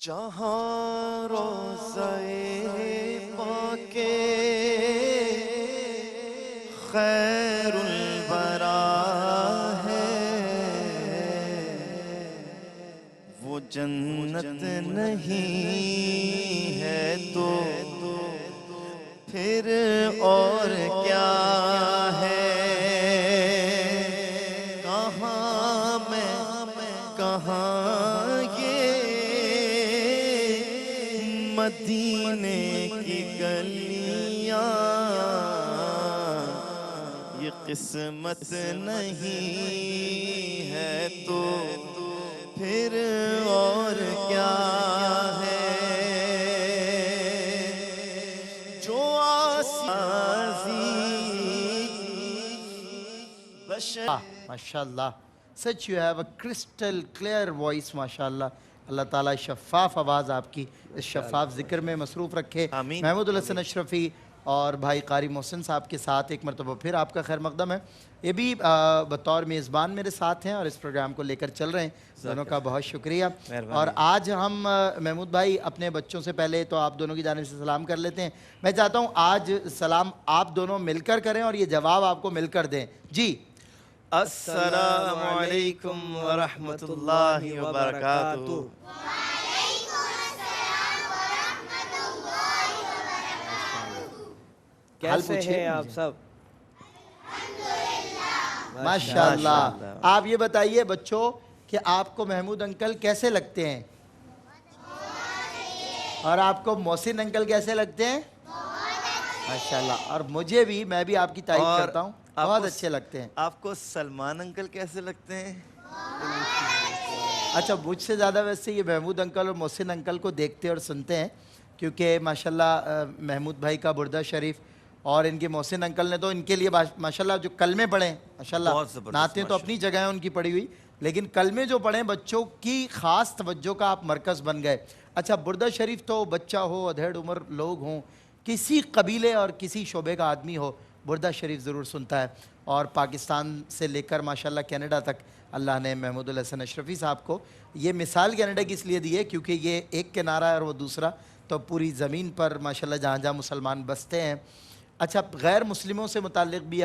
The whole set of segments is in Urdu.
جہاں روضہ پاک خیر الورا ہے، وہ جنت نہیں ہے تو پھر اور کیا ہے؟ کہاں میں کہاں یہ مدینے کی گلیاں، یہ قسمت نہیں ہے تو پھر اور کیا ہے؟ جو MashaAllah. Such you have a crystal clear voice, MashaAllah. اللہ تعالیٰ شفاف آواز آپ کی اس شفاف ذکر میں مصروف رکھے. آمین. محمود الحسن اشرفی اور بھائی قاری محسن صاحب کے ساتھ ایک مرتبہ پھر آپ کا خیر مقدم ہے. یہ بھی بطور میزبان میرے ساتھ ہیں اور اس پروگرام کو لے کر چل رہے ہیں. دونوں کا بہت شکریہ. اور آج ہم محمود بھائی اپنے بچوں سے پہلے تو آپ دونوں کی جانب سے سلام کر لیتے ہیں. میں چاہتا ہوں آج سلام آپ دونوں مل کر کریں اور یہ جواب آپ کو مل کر دیں. جی. السلام علیکم ورحمۃ اللہ وبرکاتہ. وعلیکم السلام ورحمۃ اللہ وبرکاتہ. کیسے ہیں آپ سب؟ ماشاءاللہ. آپ یہ بتائیے بچوں کہ آپ کو محمود انکل کیسے لگتے ہیں؟ اور آپ کو محسن انکل کیسے لگتے ہیں؟ ماشاءاللہ. اور مجھے بھی، میں بھی آپ کی تعریف کرتا ہوں، بہت اچھے لگتے ہیں. آپ کو سلمان انکل کیسے لگتے ہیں؟ اچھا، مجھ سے زیادہ ویسے یہ محمود انکل اور محسن انکل کو دیکھتے اور سنتے ہیں، کیونکہ ماشاءاللہ محمود بھائی کا بردہ شریف اور ان کے محسن انکل نے تو ان کے لیے ماشاءاللہ جو کلمے پڑھیں، ماشاءاللہ نعتیں تو اپنی جگہ ہیں ان کی پڑھی ہوئی، لیکن کلمے جو پڑھیں بچوں کی خاص توجہ کا آپ مرکز بن گئے. اچھا، بردہ شریف تو بچہ ہو، ادھیڑ عمر لوگ ہوں، کسی قبیلے اور کسی شعبے کا آدمی ہو، بردہ شریف ضرور سنتا ہے. اور پاکستان سے لے کر ماشاءاللہ کینیڈا تک اللہ نے محمود الحسن اشرفی صاحب کو یہ مثال کینیڈا کی اس لیے دی ہے کیونکہ یہ ایک کنارہ ہے اور وہ دوسرا، تو پوری زمین پر ماشاءاللہ جہاں جہاں مسلمان بستے ہیں. اچھا، غیر مسلموں سے متعلق بھی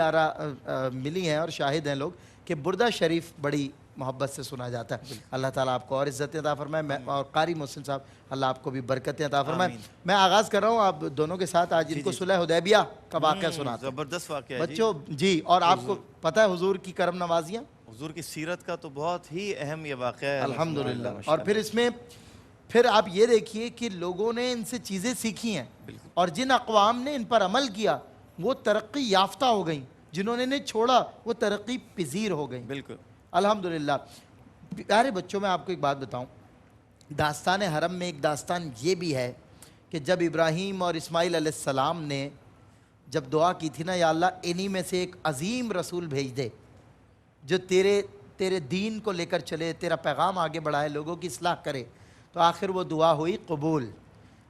ملی ہیں اور شاہد ہیں لوگ کہ بردہ شریف بڑی محبت سے سنا جاتا ہے. اللہ تعالیٰ آپ کو اور عزت عطا فرمائے. اور قاری محسن صاحب اللہ آپ کو بھی برکتیں عطا فرمائے. میں آغاز کر رہا ہوں آپ دونوں کے ساتھ. آج ان کو صلح حدیبیہ کا واقعہ سناتے ہیں. زبردست واقعہ ہے بچوں جی. اور آپ کو پتہ ہے حضور کی کرم نوازیاں، حضور کی سیرت کا تو بہت ہی اہم یہ واقعہ ہے. الحمدللہ. اور پھر اس میں پھر آپ یہ دیکھیے کہ لوگوں نے ان سے چیزیں سیکھی ہیں اور جن اقوام نے ان پر عمل کیا وہ ترقی یافتہ ہو گئیں، جنہوں نے انہیں چھوڑا وہ ترقی پذیر ہو گئیں. بالکل الحمدللہ. پیارے بچوں، میں آپ کو ایک بات بتاؤں، داستان حرم میں ایک داستان یہ بھی ہے کہ جب ابراہیم اور اسماعیل علیہ السلام نے جب دعا کی تھی نا، یا اللہ انہی میں سے ایک عظیم رسول بھیج دے جو تیرے دین کو لے کر چلے، تیرا پیغام آگے بڑھائے، لوگوں کی اصلاح کرے، تو آخر وہ دعا ہوئی قبول.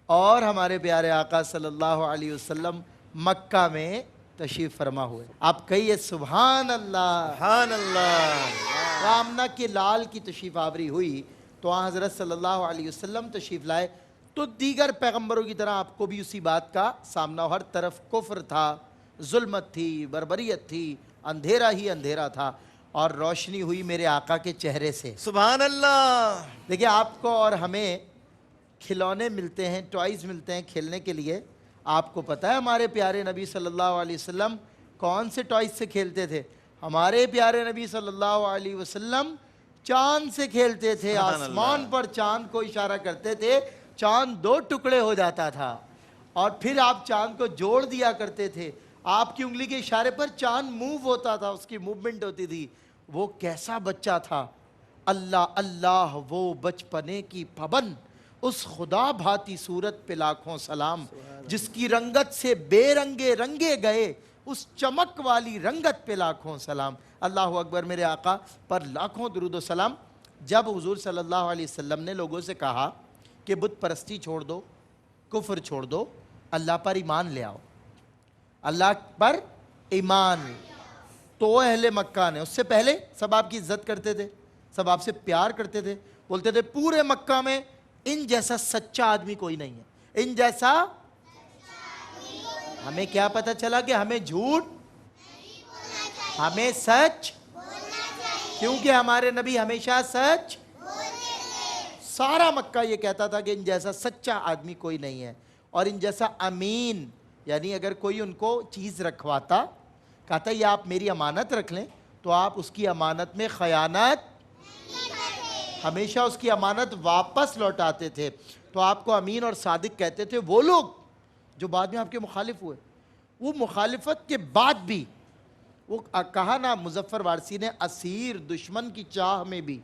اور ہمارے پیارے آقا صلی اللہ علیہ وسلم مکہ میں تشریف فرما ہوئے. آپ کہیے سبحان اللہ. سبحان اللہ. آمنہ کے لال کی تشریف آوری ہوئی تو حضرت صلی اللہ علیہ وسلم تشریف لائے تو دیگر پیغمبروں کی طرح آپ کو بھی اسی بات کا سامنا، ہر طرف کفر تھا، ظلمت تھی، بربریت تھی، اندھیرا ہی اندھیرا تھا، اور روشنی ہوئی میرے آقا کے چہرے سے. سبحان اللہ. دیکھیں، آپ کو اور ہمیں کھلونے ملتے ہیں، ٹوائز ملتے ہیں کھیلنے کے لیے. آپ کو پتہ ہے ہمارے پیارے نبی صلی اللہ علیہ وسلم کون سے ٹوائز سے کھیلتے تھے؟ ہمارے پیارے نبی صلی اللہ علیہ وسلم چاند سے کھیلتے تھے. آسمان پر چاند کو اشارہ کرتے تھے، چاند دو ٹکڑے ہو جاتا تھا اور پھر آپ چاند کو جوڑ دیا کرتے تھے. آپ کی انگلی کے اشارے پر چاند موو ہوتا تھا، اس کی موومنٹ ہوتی تھی. وہ کیسا بچہ تھا! اللہ اللہ وہ بچپنے کی پابند، اس خدا بھاتی صورت پہ لاکھوں سلام، جس کی رنگت سے بے رنگے رنگے گئے، اس چمک والی رنگت پہ لاکھوں سلام. اللہ اکبر. میرے آقا پر لاکھوں درود و سلام. جب حضور صلی اللہ علیہ وسلم نے لوگوں سے کہا کہ بت پرستی چھوڑ دو، کفر چھوڑ دو، اللہ پر ایمان لے آؤ، اللہ پر ایمان، تو اہل مکہ نے، اس سے پہلے سب آپ کی عزت کرتے تھے، سب آپ سے پیار کرتے تھے، بولتے تھے پورے مکہ میں ان جیسا سچا آدمی کوئی نہیں ہے. ان جیسا ہمیں کیا پتہ چلا کہ ہمیں جھوٹ ہمیں سچ, کیونکہ ہمارے نبی ہمیشہ سچ. سارا مکہ یہ کہتا تھا کہ ان جیسا سچا آدمی کوئی نہیں ہے, اور ان جیسا امین, یعنی اگر کوئی ان کو چیز رکھواتا, کہتا یہ آپ میری امانت رکھ لیں, تو آپ اس کی امانت میں خیانت, ہمیشہ اس کی امانت واپس لوٹاتے تھے. تو آپ کو امین اور صادق کہتے تھے وہ لوگ جو بعد میں آپ کے مخالف ہوئے. وہ مخالفت کے بعد بھی وہ کہا نا مظفر وارثی نے, اسیر دشمن کی چاہ میں بھی,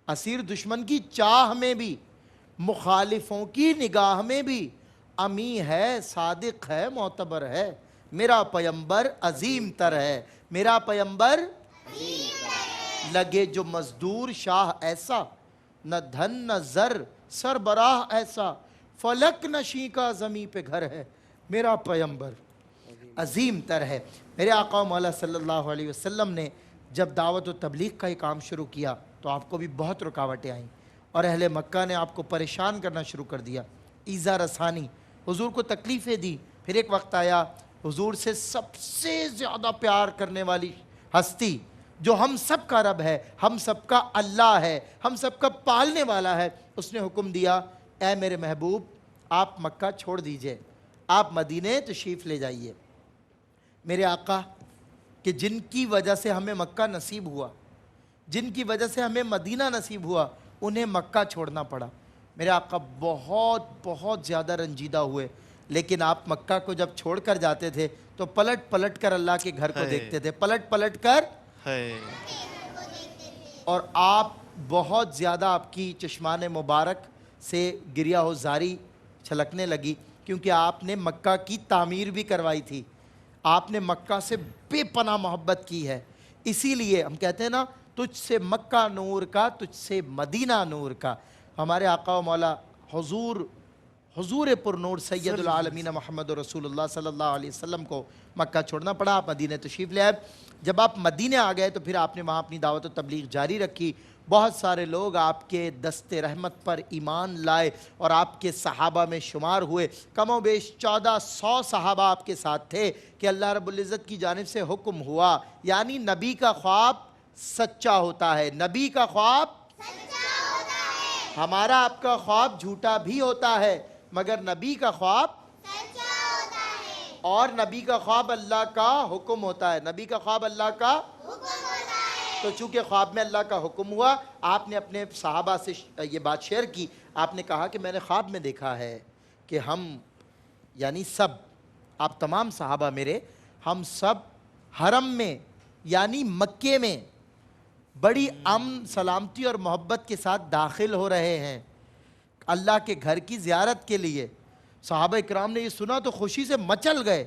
اسیر دشمن کی چاہ میں بھی, مخالفوں کی نگاہ میں بھی امی ہے, صادق ہے, معتبر ہے, میرا پیمبر عظیم تر ہے, میرا پیمبر لگے جو مزدور شاہ ایسا, نہ دھن نہ زر سربراہ ایسا, فلک نشیں کا زمین پہ گھر ہے, میرا پیمبر عظیم تر ہے. میرے آقا و مولا صلی اللہ علیہ وسلم نے جب دعوت و تبلیغ کا یہ کام شروع کیا تو آپ کو بھی بہت رکاوٹیں آئیں, اور اہل مکہ نے آپ کو پریشان کرنا شروع کر دیا, ایذا رسانی, حضور کو تکلیفیں دی. پھر ایک وقت آیا حضور سے سب سے زیادہ پیار کرنے والی ہستی, جو ہم سب کا رب ہے, ہم سب کا اللہ ہے, ہم سب کا پالنے والا ہے, اس نے حکم دیا, اے میرے محبوب آپ مکہ چھوڑ دیجئے, آپ مدینے تشریف لے جائیے. میرے آقا کہ جن کی وجہ سے ہمیں مکہ نصیب ہوا, جن کی وجہ سے ہمیں مدینہ نصیب ہوا, انہیں مکہ چھوڑنا پڑا. میرے آقا بہت بہت زیادہ رنجیدہ ہوئے, لیکن آپ مکہ کو جب چھوڑ کر جاتے تھے تو پلٹ پلٹ کر اللہ کے گھر کو دیکھتے تھے, پلٹ پلٹ کر, اور آپ بہت زیادہ آپ کی چشمان مبارک سے گریہ و زاری چھلکنے لگی, کیونکہ آپ نے مکہ کی تعمیر بھی کروائی تھی, آپ نے مکہ سے بے پناہ محبت کی ہے. اسی لیے ہم کہتے ہیں نا, تجھ سے مکہ نور کا, تجھ سے مدینہ نور کا. ہمارے آقا و مولا حضور پر نور سید العالمین محمد رسول اللہ صلی اللہ علیہ وسلم کو مکہ چھوڑنا پڑا, آپ مدینہ تشریف لے آئے. جب آپ مدینہ آ گئے تو پھر آپ نے وہاں اپنی دعوت و تبلیغ جاری رکھی. بہت سارے لوگ آپ کے دست رحمت پر ایمان لائے اور آپ کے صحابہ میں شمار ہوئے. کم و بیش 1400 صحابہ آپ کے ساتھ تھے کہ اللہ رب العزت کی جانب سے حکم ہوا, یعنی نبی کا خواب سچا ہوتا ہے, نبی کا خواب سچا ہوتا ہے, ہمارا آپ کا خواب جھوٹا بھی ہوتا ہے, مگر نبی کا خواب سچا ہوتا ہے, اور نبی کا خواب اللہ کا حکم ہوتا ہے, نبی کا خواب اللہ کا حکم ہوتا ہے. تو چونکہ خواب میں اللہ کا حکم ہوا, آپ نے اپنے صحابہ سے یہ بات شیئر کی. آپ نے کہا کہ میں نے خواب میں دیکھا ہے کہ ہم, یعنی سب, آپ تمام صحابہ میرے, ہم سب حرم میں یعنی مکے میں بڑی امن سلامتی اور محبت کے ساتھ داخل ہو رہے ہیں اللہ کے گھر کی زیارت کے لیے. صحابہ اکرام نے یہ سنا تو خوشی سے مچل گئے,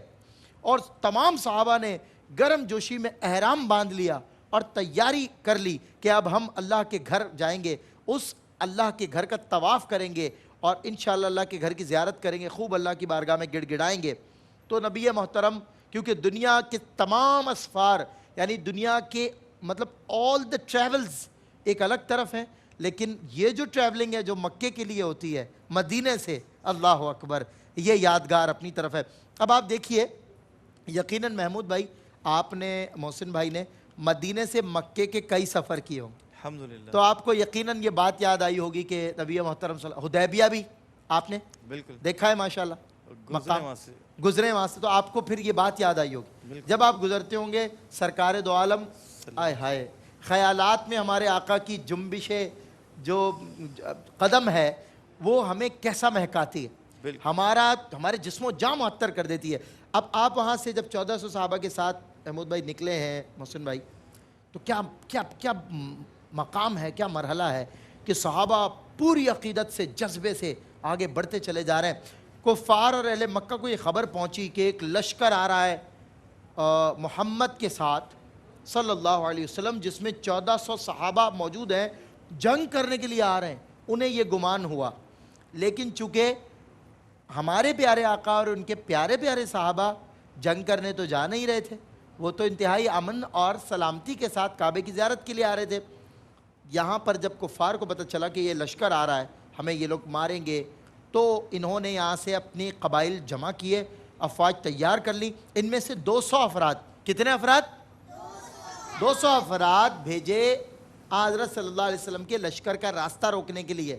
اور تمام صحابہ نے گرم جوشی میں احرام باندھ لیا اور تیاری کر لی کہ اب ہم اللہ کے گھر جائیں گے, اس اللہ کے گھر کا طواف کریں گے, اور انشاءاللہ اللہ کے گھر کی زیارت کریں گے, خوب اللہ کی بارگاہ میں گڑ گڑائیں گے. تو نبی محترم, کیونکہ دنیا کے تمام اسفار, یعنی دنیا کے مطلب آل دا ٹریولز ایک الگ طرف ہیں, لیکن یہ جو ٹریولنگ ہے جو مکے کے لیے ہوتی ہے مدینے سے, اللہ اکبر, یہ یادگار اپنی طرف ہے. اب آپ دیکھیے, یقیناً محمود بھائی آپ نے, محسن بھائی نے مدینے سے مکے کے کئی سفر کیے ہوں, الحمدللہ, تو آپ کو یقیناً یہ بات یاد آئی ہوگی کہ نبی محترم حدیبیہ بھی آپ نے بالکل دیکھا ہے ماشاءاللہ, گزرے وہاں سے, گزرے وہاں سے, تو آپ کو پھر یہ بات یاد آئی ہوگی جب آپ گزرتے ہوں گے. سرکار دو عالم, آئے ہائے, خیالات میں ہمارے آقا کی جنبش جو قدم ہے وہ ہمیں کیسا مہکاتی ہے, ہمارے جسم و جاں معطر کر دیتی ہے. اب آپ وہاں سے جب 1400 صحابہ کے ساتھ محمود بھائی نکلے ہیں, محسن بھائی, تو کیا کیا کیا مقام ہے, کیا مرحلہ ہے کہ صحابہ پوری عقیدت سے, جذبے سے آگے بڑھتے چلے جا رہے ہیں. کفار اور اہل مکہ کو یہ خبر پہنچی کہ ایک لشکر آ رہا ہے محمد کے ساتھ صلی اللہ علیہ وسلم, جس میں 1400 صحابہ موجود ہیں, جنگ کرنے کے لیے آ رہے ہیں. انہیں یہ گمان ہوا, لیکن چونکہ ہمارے پیارے آقا اور ان کے پیارے پیارے صحابہ جنگ کرنے تو جا نہیں رہے تھے, وہ تو انتہائی امن اور سلامتی کے ساتھ کعبے کی زیارت کے لیے آ رہے تھے. یہاں پر جب کفار کو پتہ چلا کہ یہ لشکر آ رہا ہے, ہمیں یہ لوگ ماریں گے. تو انہوں نے یہاں سے اپنے قبائل جمع کیے, افواج تیار کر لی. ان میں سے 200 افراد, کتنے افراد؟ 200 افراد بھیجے حضرت صلی اللہ علیہ وسلم کے لشکر کا راستہ روکنے کے لیے,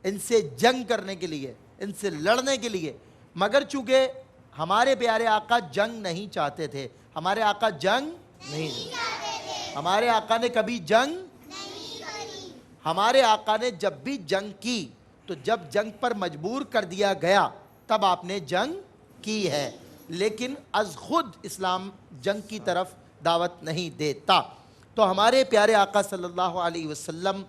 ان سے جنگ کرنے کے لیے, ان سے لڑنے کے لیے. مگر چونکہ ہمارے پیارے آقا جنگ نہیں چاہتے تھے, ہمارے آقا جنگ نہیں چاہتے تھے, ہمارے آقا نے کبھی جنگ نہیں کی. ہمارے آقا نے جب بھی جنگ کی تو جب جنگ پر مجبور کر دیا گیا تب آپ نے جنگ کی ہے, لیکن از خود اسلام جنگ کی طرف دعوت نہیں دیتا. تو ہمارے پیارے آقا صلی اللہ علیہ وسلم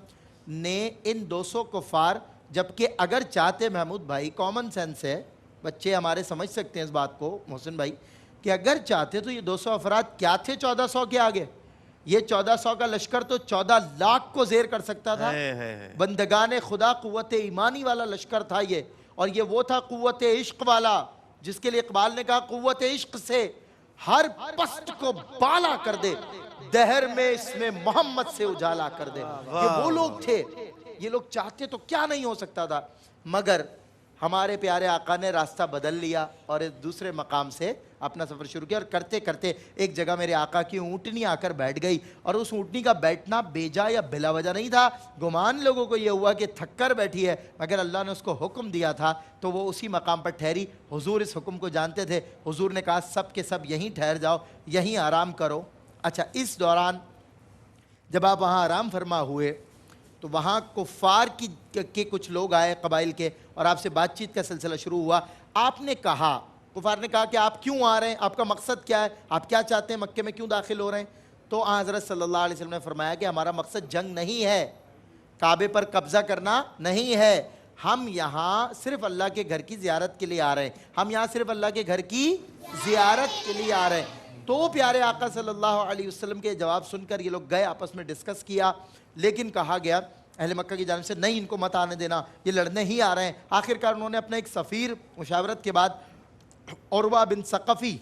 نے ان 200 کفار, جبکہ اگر چاہتے محمود بھائی, کامن سینس ہے, بچے ہمارے سمجھ سکتے ہیں اس بات کو محسن بھائی, کہ اگر چاہتے تو یہ 200 افراد کیا تھے 1400 کے آگے؟ یہ 1400 کا لشکر تو 14 لاکھ کو زیر کر سکتا تھا. بندگان خدا قوت ایمانی والا لشکر تھا یہ, اور یہ وہ تھا قوت عشق والا, جس کے لیے اقبال نے کہا قوت عشق سے ہر پست کو بالا کر دے, دہر میں اس میں محمد سے اجالا کر دے. یہ وہ لوگ تھے, یہ لوگ چاہتے تو کیا نہیں ہو سکتا تھا. مگر ہمارے پیارے آقا نے راستہ بدل لیا اور ایک دوسرے مقام سے اپنا سفر شروع کیا, اور کرتے کرتے ایک جگہ میرے آقا کی اونٹنی آ کر بیٹھ گئی, اور اس اونٹنی کا بیٹھنا بیجا یا بلا وجہ نہیں تھا. گمان لوگوں کو یہ ہوا کہ تھک کر بیٹھی ہے, مگر اللہ نے اس کو حکم دیا تھا تو وہ اسی مقام پر ٹھہری. حضور اس حکم کو جانتے تھے, حضور نے کہا سب کے سب یہیں ٹھہر جاؤ, یہیں آرام کرو. اچھا, اس دوران جب آپ وہاں آرام فرما ہوئے تو وہاں کفار کے کچھ لوگ آئے قبائل کے, اور آپ سے بات چیت کا سلسلہ شروع ہوا. آپ نے کہا, کفار نے کہا کہ آپ کیوں آ رہے ہیں, آپ کا مقصد کیا ہے, آپ کیا چاہتے ہیں, مکے میں کیوں داخل ہو رہے ہیں؟ تو حضرت صلی اللہ علیہ وسلم نے فرمایا کہ ہمارا مقصد جنگ نہیں ہے, کعبے پر قبضہ کرنا نہیں ہے, ہم یہاں صرف اللہ کے گھر کی زیارت کے لیے آ رہے ہیں, ہم یہاں صرف اللہ کے گھر کی زیارت کے لیے آ رہے ہیں. تو پیارے آقا صلی اللہ علیہ وسلم کے جواب سن کر یہ لوگ گئے, آپس میں ڈسکس کیا, لیکن کہا گیا اہل مکہ کی جانب سے نہیں, ان کو مت آنے دینا, یہ لڑنے ہی آ رہے ہیں. آخر کار انہوں نے اپنا ایک سفیر مشاورت کے بعد عروہ بن ثقفی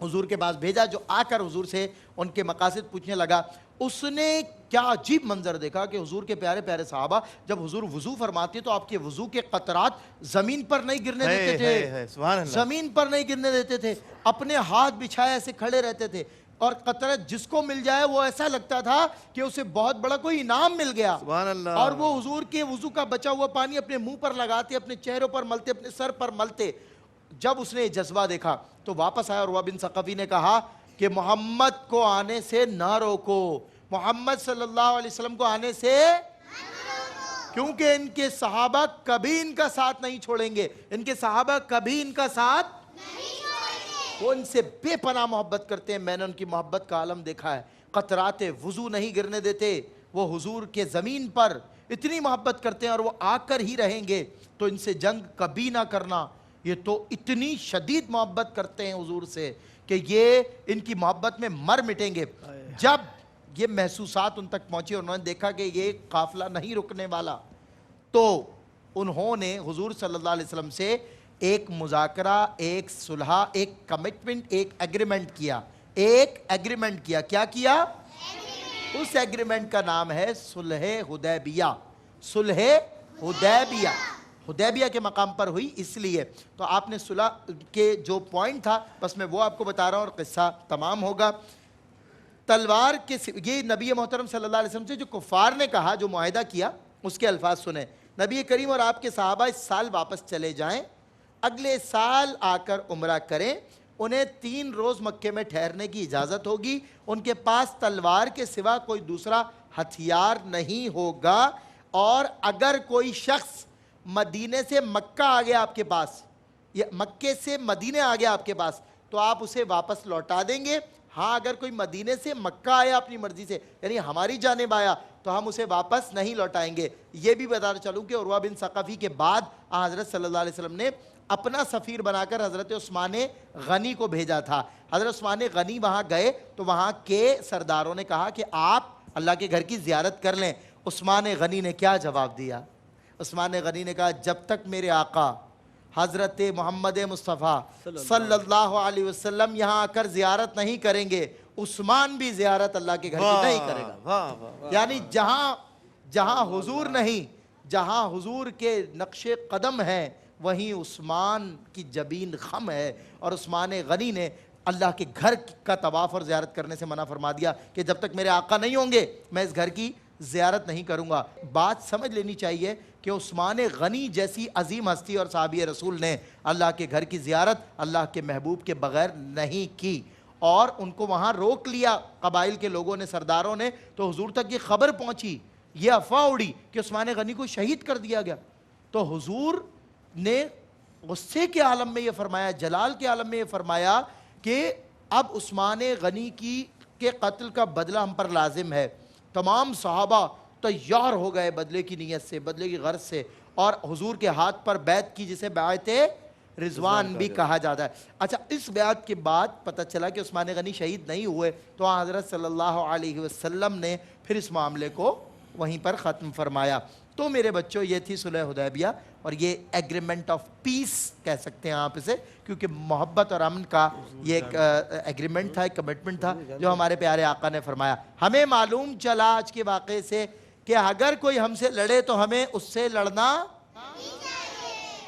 حضور کے پاس بھیجا, جو آ کر حضور سے ان کے مقاصد پوچھنے لگا. اس نے کیا عجیب منظر دیکھا کہ حضور کے پیارے پیارے صحابہ جب حضور وضو فرماتے تو آپ کے وضو کے قطرات زمین پر نہیں گرنے دیتے تھے, زمین پر نہیں گرنے دیتے تھے, اپنے ہاتھ بچھائے ایسے کھڑے رہتے تھے, اور قطرہ جس کو مل جائے وہ ایسا لگتا تھا کہ اسے بہت بڑا کوئی انعام مل گیا. اور وہ حضور کے وضو کا بچا ہوا پانی اپنے منہ پر لگاتے, اپنے چہروں پر ملتے, اپنے سر پر ملتے. جب اس نے یہ جذبہ دیکھا تو واپس آیا, اور عروہ بن ثقفی نے کہا کہ محمد کو آنے سے نہ روکو, محمد صلی اللہ علیہ وسلم کو آنے سے کیونکہ ان کے صحابہ کبھی ان کا ساتھ نہیں چھوڑیں گے, ان کے صحابہ کبھی ان کا ساتھ نہیں چھوڑیں گے, وہ ان سے بے پناہ محبت کرتے ہیں. میں نے ان کی محبت کا عالم دیکھا ہے, قطرات وضو نہیں گرنے دیتے, وہ حضور کے زمین پر اتنی محبت کرتے ہیں, اور وہ آ کر ہی رہیں گے, تو ان سے جنگ کبھی نہ کرنا. یہ تو اتنی شدید محبت کرتے ہیں حضور سے کہ یہ ان کی محبت میں مر مٹیں گے. جب یہ محسوسات ان تک پہنچی اور انہوں نے دیکھا کہ یہ قافلہ نہیں رکنے والا, تو انہوں نے حضور صلی اللہ علیہ وسلم سے ایک مذاکرہ, ایک صلح, ایک کمٹمنٹ, ایک ایگریمنٹ کیا, ایک ایگریمنٹ کیا. کیا کیا؟ اس ایگریمنٹ کا نام ہے صلح حدیبیہ. صلح حدیبیہ حدیبیہ کے مقام پر ہوئی اس لیے. تو آپ نے صلح کے جو پوائنٹ تھا بس میں وہ آپ کو بتا رہا ہوں, اور قصہ تمام ہوگا. تلوار کے یہ نبی محترم صلی اللہ علیہ وسلم سے جو کفار نے کہا, جو معاہدہ کیا, اس کے الفاظ سنیں. نبی کریم اور آپ کے صحابہ اس سال واپس چلے جائیں, اگلے سال آ کر عمرہ کریں, انہیں 3 روز مکے میں ٹھہرنے کی اجازت ہوگی, ان کے پاس تلوار کے سوا کوئی دوسرا ہتھیار نہیں ہوگا, اور اگر کوئی شخص مدینے سے مکہ آ گیا آپ کے پاس, یا مکے سے مدینے آ گیا آپ کے پاس, تو آپ اسے واپس لوٹا دیں گے. ہاں, اگر کوئی مدینے سے مکہ آیا اپنی مرضی سے, یعنی ہماری جانب آیا, تو ہم اسے واپس نہیں لوٹائیں گے. یہ بھی بتانا چلوں کہ عروہ بن ثقفی کے بعد حضرت صلی اللہ علیہ وسلم نے اپنا سفیر بنا کر حضرت عثمان غنی کو بھیجا تھا. حضرت عثمان غنی وہاں گئے تو وہاں کے سرداروں نے کہا کہ آپ اللہ کے گھر کی زیارت کر لیں. عثمان غنی نے کیا جواب دیا؟ عثمان غنی نے کہا جب تک میرے آقا حضرت محمد مصطفیٰ صلی اللہ علیہ وسلم یہاں آ کر زیارت نہیں کریں گے, عثمان بھی زیارت اللہ کے گھر کی نہیں کرے گا. یعنی جہاں حضور نہیں, جہاں حضور کے نقش قدم ہیں وہیں عثمان کی جبین خم ہے، اور عثمان غنی نے اللہ کے گھر کا طواف اور زیارت کرنے سے منع فرما دیا کہ جب تک میرے آقا نہیں ہوں گے میں اس گھر کی زیارت نہیں کروں گا۔ بات سمجھ لینی چاہیے کہ عثمان غنی جیسی عظیم ہستی اور صحابی رسول نے اللہ کے گھر کی زیارت اللہ کے محبوب کے بغیر نہیں کی، اور ان کو وہاں روک لیا قبائل کے لوگوں نے، سرداروں نے، تو حضور تک یہ خبر پہنچی، یہ افواہ اڑی کہ عثمان غنی کو شہید کر دیا گیا، تو حضور نے غصے کے عالم میں یہ فرمایا، جلال کے عالم میں یہ فرمایا کہ اب عثمان غنی کے قتل کا بدلہ ہم پر لازم ہے۔ تمام صحابہ تیار ہو گئے بدلے کی نیت سے، بدلے کی غرض سے، اور حضور کے ہاتھ پر بیعت کی جسے بیعت رضوان بھی کہا جاتا ہے۔ اچھا، اس بیعت کے بعد پتہ چلا کہ عثمان غنی شہید نہیں ہوئے، تو حضرت صلی اللہ علیہ وسلم نے پھر اس معاملے کو وہیں پر ختم فرمایا۔ تو میرے بچوں، یہ تھی صلح حدیبیہ، اور یہ ایگریمنٹ آف پیس کہہ سکتے ہیں آپ اسے، کیونکہ محبت اور امن کا یہ ایک ایگریمنٹ تھا، ایک کمٹمنٹ تھا جو ہمارے پیارے آقا نے فرمایا۔ ہمیں معلوم چلا آج کے واقعے سے کہ اگر کوئی ہم سے لڑے تو ہمیں اس سے لڑنا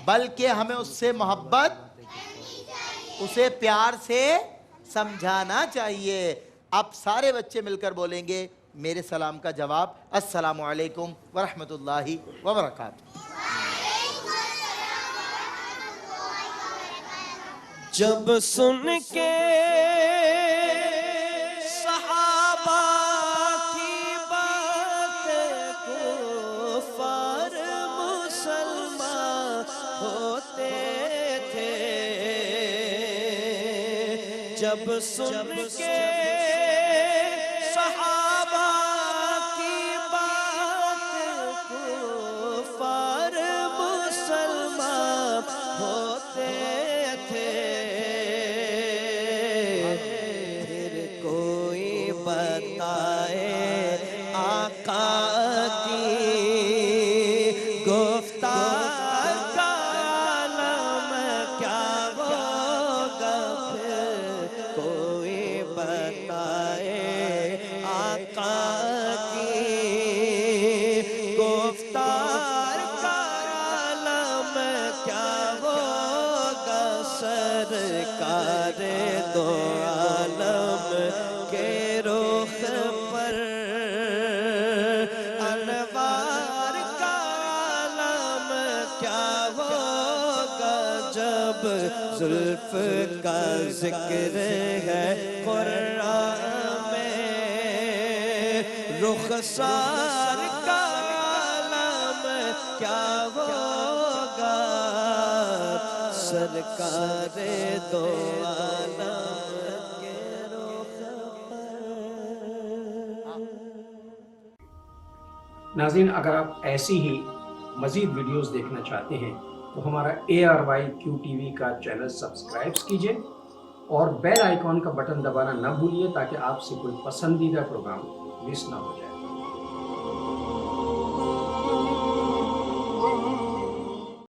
بلکہ ہمیں اس سے محبت، اسے پیار سے سمجھانا چاہیے۔ اب سارے بچے مل کر بولیں گے میرے سلام کا جواب، السلام علیکم ورحمۃ اللہ وبرکاتہ۔ جب سن کے صحابہ کی بات کفار مسلمان ہوتے تھے، جب سن کے صحابہ کی بات کفار مسلمان ہوتے تھے، پھر کوئی بتائے آقا کی گفتار کا عالم کیا ہوگا، پھر کوئی بتائے آقا کی گفتار کا عالم کیا ہوگا، سرکار دو عالم کے رخ پر انوار کا عالم کیا ہوگا، جب زلف کا ذکر ہے قرآن میں، رخسار کا عالم کیا ہوگا، سرکار دو عالم کے رخ پر۔ ناظرین، اگر آپ ایسی ہی مزید ویڈیوز دیکھنا چاہتے ہیں تو ہمارا ARYQ TV کا چینل سبسکرائب کیجئے اور بیل آئیکن کا بٹن دبانا نہ بھولیے تاکہ آپ سے کوئی پسندیدہ پروگرام مس نہ ہو جائے۔